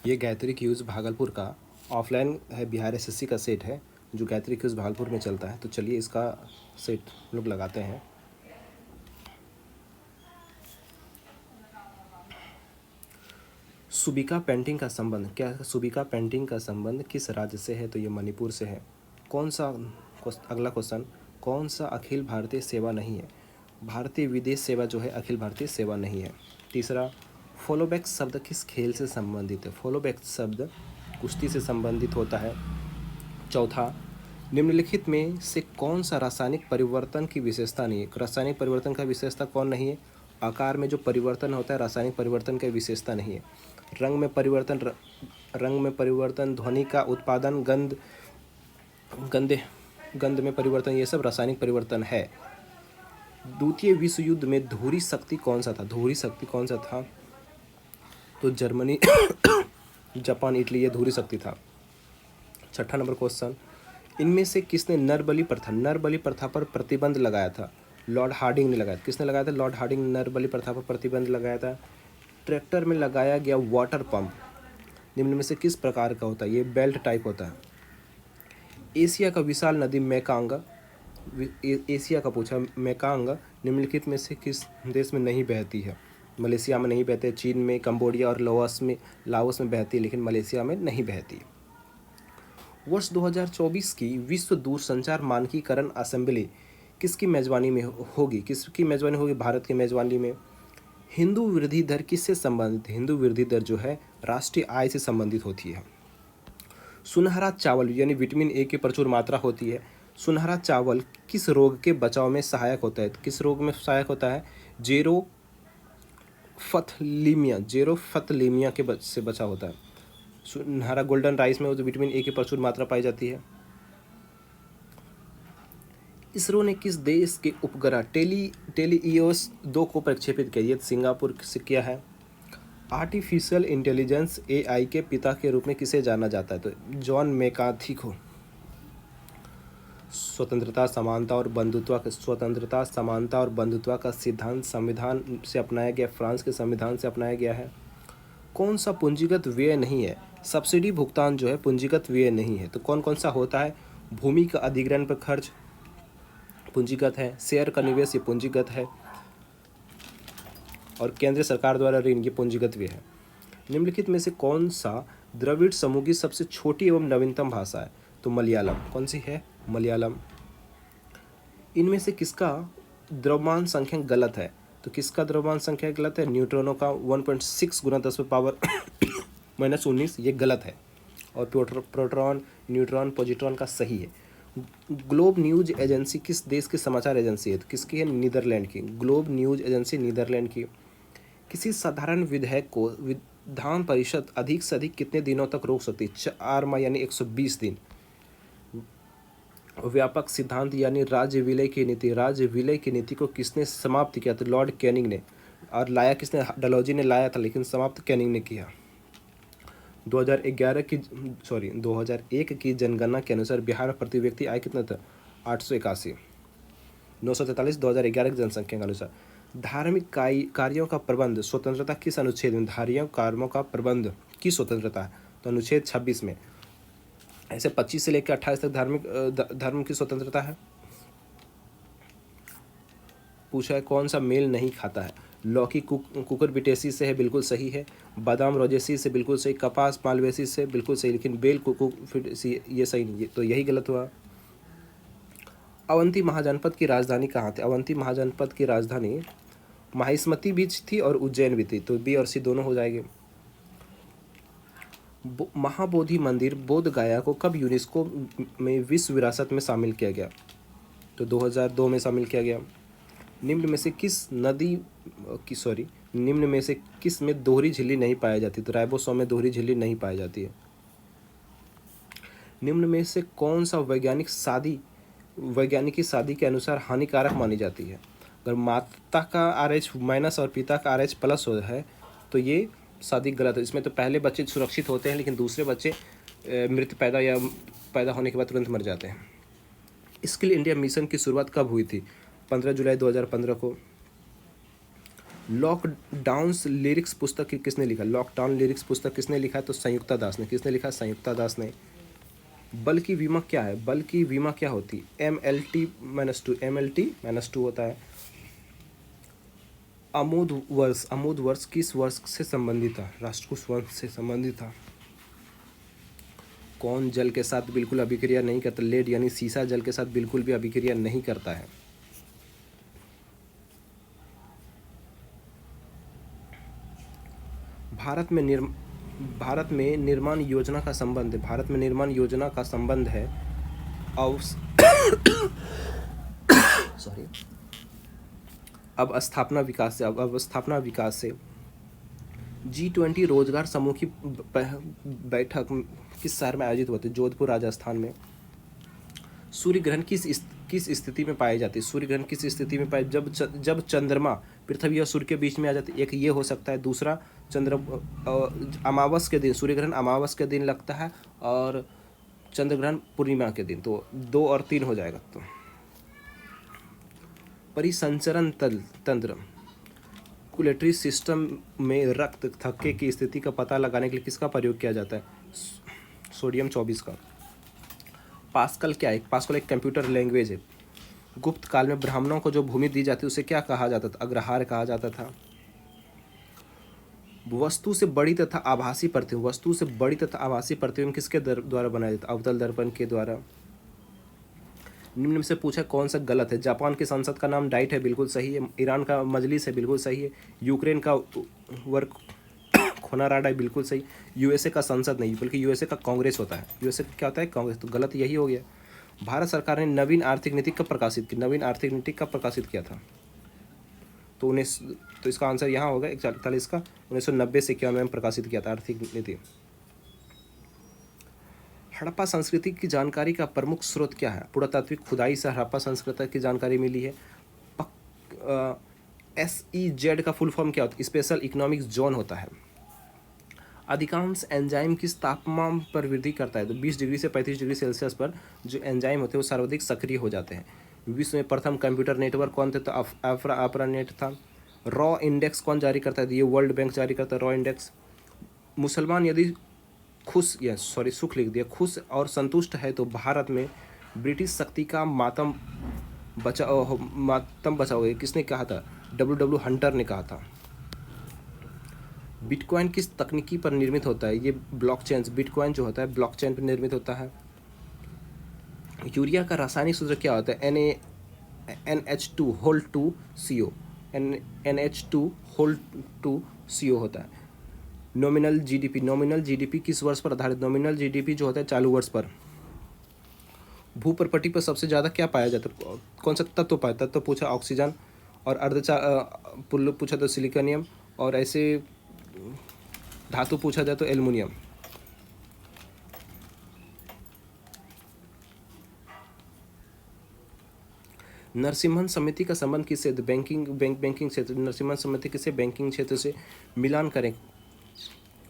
ये गायत्री क्यूज़ भागलपुर का ऑफलाइन है, बिहार एसएससी का सेट है जो गायत्री क्यूज़ भागलपुर में चलता है। तो चलिए इसका सेट लोग लगाते हैं। सुबिका पेंटिंग का संबंध क्या है? सुबिका पेंटिंग का संबंध किस राज्य से है? तो ये मणिपुर से है। कौन सा अगला क्वेश्चन, कौन सा अखिल भारतीय सेवा नहीं है? भारतीय विदेश सेवा जो है अखिल भारतीय सेवा नहीं है। तीसरा, फॉलोबैक शब्द किस खेल से संबंधित है? फॉलोबैक शब्द कुश्ती से संबंधित होता है। चौथा, निम्नलिखित में से कौन सा रासायनिक परिवर्तन की विशेषता नहीं है? रासायनिक परिवर्तन का विशेषता कौन नहीं है? आकार में जो परिवर्तन होता है रासायनिक परिवर्तन का विशेषता नहीं है। रंग में परिवर्तन, ध्वनि का उत्पादन, गंध में परिवर्तन, ये सब रासायनिक परिवर्तन है। द्वितीय विश्व युद्ध में धुरी शक्ति कौन सा था? धुरी शक्ति कौन सा था? तो जर्मनी जापान इटली ये धुरी शक्ति था। छठा नंबर क्वेश्चन, इनमें से किसने नरबलि प्रथा पर प्रतिबंध लगाया था? लॉर्ड हार्डिंग ने लगाया था। किसने लगाया था? लॉर्ड हार्डिंग ने नरबलि प्रथा पर प्रतिबंध लगाया था। ट्रैक्टर में लगाया गया वाटर पंप निम्न में से किस प्रकार का होता है? ये बेल्ट टाइप होता है। एशिया का विशाल नदी मेकांग, एशिया का पूछा, मेकांग निम्नलिखित में से किस देश में नहीं बहती है? मलेशिया में नहीं बहते, चीन में, कंबोडिया और लाओस में बहती है, लेकिन मलेशिया में नहीं बहती। वर्ष 2024 की विश्व दूरसंचार मानकीकरण असेंबली किसकी मेजबानी में होगी? किसकी मेजबानी होगी? भारत की मेजबानी में। हिंदू वृद्धि दर किससे संबंधित? हिंदू वृद्धि दर जो है राष्ट्रीय आय से संबंधित होती है। सुनहरा चावल यानी विटामिन ए की प्रचुर मात्रा होती है। सुनहरा चावल किस रोग के बचाव में सहायक होता है? किस रोग में सहायक होता है? जेरोफथलीमिया से बचा होता है। सुनहरा गोल्डन राइस में विटामिन ए की प्रचुर मात्रा पाई जाती है। इसरो ने किस देश के उपग्रह टेलीईओस 2 को प्रक्षेपित किया? ये सिंगापुर से किया है। आर्टिफिशियल इंटेलिजेंस एआई के पिता के रूप में किसे जाना जाता है? तो जॉन मैकार्थी को। स्वतंत्रता समानता और बंधुत्व का सिद्धांत संविधान से अपनाया गया, फ्रांस के संविधान से अपनाया गया है। कौन सा पूंजीगत व्यय नहीं है? सब्सिडी भुगतान जो है पूंजीगत व्यय नहीं है। तो कौन कौन सा होता है? भूमि का अधिग्रहण पर खर्च पूंजीगत है, शेयर का निवेश ये पूंजीगत है, और केंद्र सरकार द्वारा ऋण ये पूंजीगत व्यय है। निम्नलिखित में से कौन सा द्रविड़ समूह की सबसे छोटी एवं नवीनतम भाषा है? तो मलयालम। कौन सी है? मलयालम। इनमें से किसका द्रव्यमान संख्या गलत है? तो किसका द्रव्यमान संख्या गलत है? न्यूट्रॉनों का 1.6 गुना 10⁻⁻⁻⁰ ये गलत है, और प्रोटॉन, न्यूट्रॉन, पॉजिट्रॉन का सही है। ग्लोब न्यूज एजेंसी किस देश की समाचार एजेंसी है? तो किसकी है? नीदरलैंड की। ग्लोब न्यूज एजेंसी नीदरलैंड की। किसी साधारण विधेयक को विधान परिषद अधिक से अधिक कितने दिनों तक रोक सकती है? 4 माह यानी 120 दिन। व्यापक सिद्धांत यानी राज्य विलय की नीति को किसने समाप्त किया? तो लॉर्ड कैनिंग ने। और लाया किसने? डलहौजी ने लाया था, लेकिन समाप्त कैनिंग ने किया। 2001 की जनगणना के अनुसार बिहार में प्रति व्यक्ति आय कितना था? 881। 943 2011 की जनसंख्या के अनुसार। धार्मिक कार्यों का प्रबंध स्वतंत्रता किस अनुच्छेद में? धार्मिक कार्यों का प्रबंध की स्वतंत्रता है तो अनुच्छेद 26 में। ऐसे 25 से लेकर 28 तक धर्म की स्वतंत्रता है। पूछा है कौन सा मेल नहीं खाता है? लौकी कुकुरबिटेसी से है, बिल्कुल सही है। बादाम रोजेसी से बिल्कुल सही। कपास मालवेसी से बिल्कुल सही, लेकिन बेल कुकुरबिटेसी ये सही नहीं, तो यही गलत हुआ। अवंती महाजनपद की राजधानी कहाँ थी? अवंती महाजनपद की राजधानी माहिष्मती भी थी और उज्जैन भी थी, तो बी और सी दोनों हो जाएंगे। महाबोधि मंदिर बोध गया को कब यूनेस्को में विश्व विरासत में शामिल किया गया? तो 2002 में शामिल किया गया। निम्न में से किस में दोहरी झिल्ली नहीं पाई जाती? तो राइबोसोम में दोहरी झिल्ली नहीं पाई जाती है। निम्न में से कौन सा वैज्ञानिक की शादी के अनुसार हानिकारक मानी जाती है? अगर माता का RH- और पिता का RH+ है तो ये शादी गलत है। इसमें तो पहले बच्चे सुरक्षित होते हैं, लेकिन दूसरे बच्चे मृत पैदा होने के बाद तुरंत मर जाते हैं। स्किल इंडिया मिशन की शुरुआत कब हुई थी? 15 जुलाई 2015 को। लॉकडाउन्स लिरिक्स पुस्तक किसने लिखा? लॉकडाउन लिरिक्स पुस्तक किसने लिखा है? तो संयुक्ता दास ने। किसने लिखा? संयुक्ता दास ने। बल की विमा क्या है? बल की विमा क्या होती? MLT-2, MLT-2 होता है। अमोद वर्ष किस वर्ष से संबंधित था? राष्ट्रकूट वंश से संबंधित था। कौन जल के साथ बिल्कुल अभिक्रिया नहीं करता? लेड यानी सीसा जल के साथ बिल्कुल भी अभिक्रिया नहीं करता है। भारत में निर्माण योजना का संबंध है सॉरी अवस्थापना विकास से। G20 रोजगार समूह की बैठक किस शहर में आयोजित होती है? जोधपुर, राजस्थान में। सूर्य ग्रहण किस स्थिति में पाई जाती है? सूर्य ग्रहण किस स्थिति में पाई? जब चंद्रमा पृथ्वी और सूर्य के बीच में आ जाती है। एक ये हो सकता है, दूसरा अमावस के दिन, सूर्य ग्रहण अमावस के दिन लगता है और चंद्र ग्रहण पूर्णिमा के दिन। तो 2 और 3 हो जाएगा। तो परिसंचरण तंत्र कुलेटरी सिस्टम में रक्त थक्के की स्थिति का पता लगाने के लिए किसका प्रयोग किया जाता है? सोडियम 24 का। पास्कल क्या है? पास्कल एक कंप्यूटर लैंग्वेज है। गुप्त काल में ब्राह्मणों को जो भूमि दी जाती उसे क्या कहा जाता था? अग्रहार कहा जाता था। वस्तु से बड़ी तथा आभासी प्रतिबिंब किसके द्वारा बनाया जाता? अवतल दर्पण के द्वारा। निम्न में से पूछा कौन सा गलत है? जापान की संसद का नाम डाइट है, बिल्कुल सही है। ईरान का मजलिस है, बिल्कुल सही है। यूक्रेन का वर्क खोनाराडा है, बिल्कुल सही। यूएसए का संसद नहीं, बल्कि यूएसए का कांग्रेस होता है। यूएसए क्या होता है? कांग्रेस। तो गलत यही हो गया। भारत सरकार ने नवीन आर्थिक नीति कब प्रकाशित की? नवीन आर्थिक नीति कब प्रकाशित किया था? तो इसका आंसर यहाँ होगा 41 का। 1990 से 91 में प्रकाशित किया था आर्थिक नीति। हड़प्पा संस्कृति की जानकारी का प्रमुख स्रोत क्या है? पुरातात्विक खुदाई से हड़प्पा संस्कृति की जानकारी मिली है। SEZ का फुल फॉर्म क्या होता है? स्पेशल इकोनॉमिक जोन होता है। अधिकांश एंजाइम किस तापमान पर वृद्धि करता है? तो 20 डिग्री से 35 डिग्री सेल्सियस पर जो एंजाइम होते हैं वो सर्वाधिक सक्रिय हो जाते हैं। विश्व में प्रथम कंप्यूटर नेटवर्क कौन थे? तो ARPANET था। रॉ इंडेक्स कौन जारी करता है? ये वर्ल्ड बैंक जारी करता है रॉ इंडेक्स। मुसलमान यदि सुख लिख दिया, खुश और संतुष्ट है तो भारत में ब्रिटिश शक्ति का मातम बचाओगे, किसने कहा था? W हंटर ने कहा था। बिटकॉइन किस तकनीकी पर निर्मित होता है? ये ब्लॉकचेन, बिटकॉइन जो होता है ब्लॉकचेन पर निर्मित होता है। यूरिया का रासायनिक सूत्र क्या होता है? NH2CO NH2CO होता है। नॉमिनल जीडीपी किस वर्ष पर आधारित? नॉमिनल जीडीपी जो होता है चालू वर्ष पर। भूप्रपटी पर सबसे ज़्यादा क्या पाया जाता है? कौन सा तत्व पाया? तत्व पूछा ऑक्सीजन, और पुल्ल पूछा तो सिलिकॉनियम, और ऐसे धातु पूछा जाए तो एल्युमिनियम। नरसिम्हन समिति का संबंध किससे? बैंकिंग क्षेत्र। नरसिम्हन समिति किससे? बैंकिंग क्षेत्र से। मिलान करें।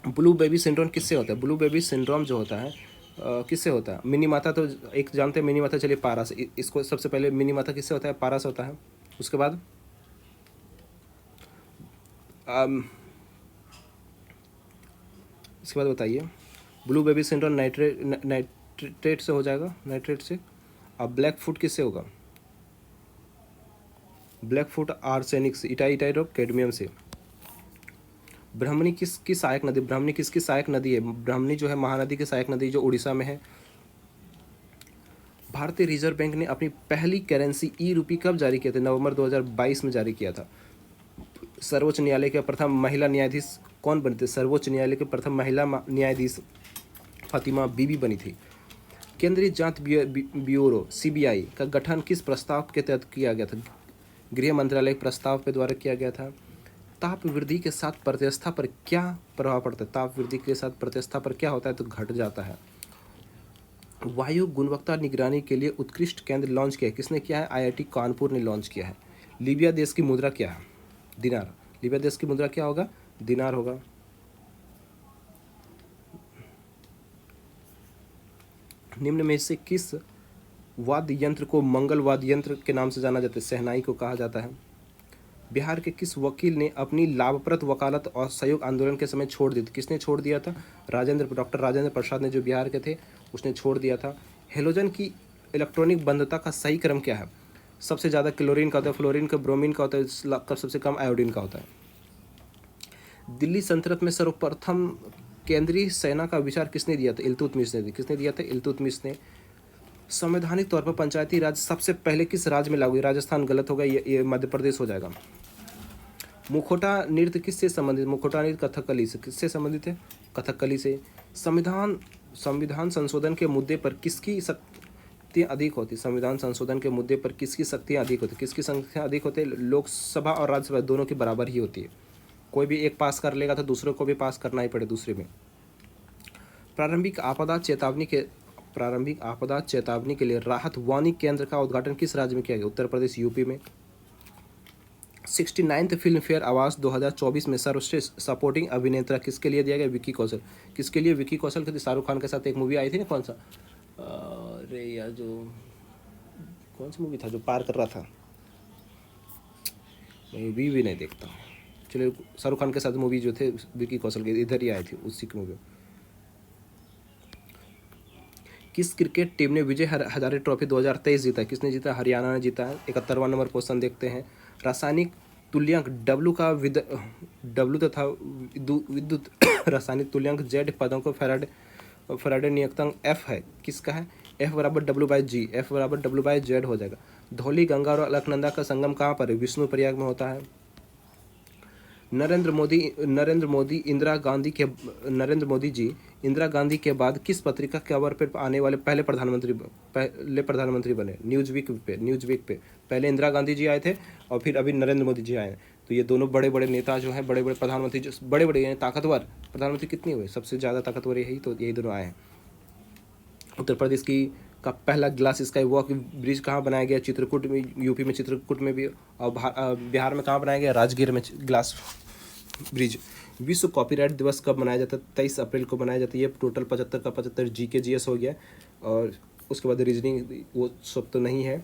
ब्लू बेबी सिंड्रोम किससे होता है? ब्लू बेबी सिंड्रोम जो होता है किससे होता है? मिनी माता तो एक जानते हैं, मिनी माता। चलिए पारा से, इसको सबसे पहले मिनी माता किससे होता है? पारा से होता है। उसके बाद बताइए। ब्लू बेबी सिंड्रोम नाइट्रेट से हो जाएगा, नाइट्रेट से। अब ब्लैक फुट किससे होगा? ब्लैक फुट आर्सेनिक से, कैडमियम से। ब्राह्मणी किसकी सहायक नदी? ब्राह्मणी किसकी सहायक नदी है? ब्राह्मणी जो है महानदी की सहायक नदी, जो उड़ीसा में है। भारतीय रिजर्व बैंक ने अपनी पहली करेंसी ई-रूपी कब जारी किया था? नवंबर 2022 में जारी किया था। सर्वोच्च न्यायालय के प्रथम महिला न्यायाधीश कौन बनी थी? सर्वोच्च न्यायालय के प्रथम महिला न्यायाधीश फातिमा बीबी बनी थी। केंद्रीय जांच ब्यूरो CBI का गठन किस प्रस्ताव के तहत किया गया था? गृह मंत्रालय के प्रस्ताव के द्वारा किया गया था। ताप वृद्धि के साथ प्रतिष्ठा पर क्या प्रभाव पड़ता है? ताप वृद्धि के साथ प्रतिष्ठा पर क्या होता है? तो घट जाता है। वायु गुणवत्ता निगरानी के लिए उत्कृष्ट केंद्र लॉन्च किया है, किसने किया है? IIT कानपुर ने लॉन्च किया है। लीबिया देश की मुद्रा क्या है? दिनार। लीबिया देश की मुद्रा क्या होगा? दिनार होगा। निम्न में से किस वाद्य यंत्र को मंगल वाद्य यंत्र के नाम से जाना जाता है? शहनाई को कहा जाता है। बिहार के किस वकील ने अपनी लाभप्रद वकालत और सहयोग आंदोलन के समय छोड़ दी थी? किसने छोड़ दिया था? डॉक्टर राजेंद्र प्रसाद ने, जो बिहार के थे, उसने छोड़ दिया था। हेलोजन की इलेक्ट्रॉनिक बंधुता का सही क्रम क्या है? सबसे ज़्यादा क्लोरीन का होता है, फ्लोरीन का, ब्रोमीन का होता है, सबसे कम आयोडीन का होता है। दिल्ली सल्तनत में सर्वप्रथम केंद्रीय सेना का विचार किसने दिया था? इल्तुतमिश ने। किसने दिया था? इल्तुतमिश ने। संवैधानिक तौर पर पंचायती राज सबसे पहले किस राज्य में लागू हुई? राजस्थान गलत होगा, ये मध्य प्रदेश हो जाएगा। मुखौटा नृत्य किससे संबंधित? मुखौटा नृत्य कथकली से। किससे संबंधित है? कथकली से। संविधान संशोधन के मुद्दे पर किसकी शक्तियाँ अधिक होती? संविधान संशोधन के मुद्दे पर किसकी शक्तियाँ अधिक होती? किसकी संख्या अधिक होती है? लोकसभा और राज्यसभा दोनों की बराबर ही होती है। कोई भी एक पास कर लेगा तो दूसरे को भी पास करना ही पड़े दूसरे में। प्रारंभिक आपदा चेतावनी के लिए राहत वाणी केंद्र का उद्घाटन किस राज्य में किया गया? उत्तर प्रदेश, यूपी में। 69th फिल्म फेयर अवार्ड 2024 में सर्वश्रेष्ठ सपोर्टिंग अभिनेता किसके लिए दिया गया? विक्की कौशल। किसके लिए? विक्की कौशल के। शाहरुख खान के साथ एक मूवी आई थी ना, कौन सा, अरे यार, जो कौन सी मूवी था जो पार कर रहा था, मैं भी नहीं देखता। चलिए, शाहरुख खान के साथ मूवी जो थे विक्की कौशल के, इधर ही आई थी, उसी की मूवी। किस क्रिकेट टीम ने विजय हजारे ट्रॉफी 2023 जीता? किसने जीता? हरियाणा ने जीता है। 71वां नंबर क्वेश्चन देखते हैं। रासायनिक तुल्यांक डब्लू तथा विद्युत रासायनिक तुल्यांक जेड पदों को फैराडे नियतांक एफ है, किसका है? एफ बराबर W/G, एफ बराबर W/Z हो जाएगा। धौली गंगा और अलकनंदा का संगम कहाँ पर है? विष्णु प्रयाग में होता है। नरेंद्र मोदी नरेंद्र मोदी जी इंदिरा गांधी के बाद किस पत्रिका के कवर पर आने वाले पहले प्रधानमंत्री बने? न्यूज़वीक पे पहले इंदिरा गांधी जी आए थे और फिर अभी नरेंद्र मोदी जी आए हैं। तो ये दोनों बड़े बड़े नेता जो हैं, बड़े बड़े प्रधानमंत्री, जो बड़े बड़े हैं, ताकतवर प्रधानमंत्री कितने हुए? सबसे ज़्यादा ताकतवर यही दोनों आए हैं। उत्तर प्रदेश का पहला ग्लास स्काई वॉक ब्रिज कहाँ बनाया गया? चित्रकूट में, यूपी में चित्रकूट में भी, और बिहार में कहाँ बनाया गया? राजगीर में ग्लास ब्रिज। विश्व कॉपीराइट दिवस कब मनाया जाता है? 23 अप्रैल को मनाया जाता है। ये टोटल 75 का 75 GK GS हो गया, और उसके बाद रीजनिंग वो सब तो नहीं है।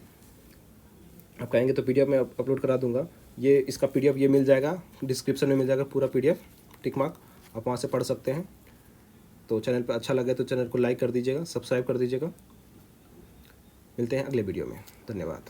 आप कहेंगे तो PDF में अपलोड करा दूंगा। ये इसका PDF ये मिल जाएगा, डिस्क्रिप्शन में मिल जाएगा पूरा PDF, टिक मार्क, आप वहाँ से पढ़ सकते हैं। तो चैनल पर अच्छा लगे तो चैनल को लाइक कर दीजिएगा, सब्सक्राइब कर दीजिएगा। मिलते हैं अगले वीडियो में। धन्यवाद।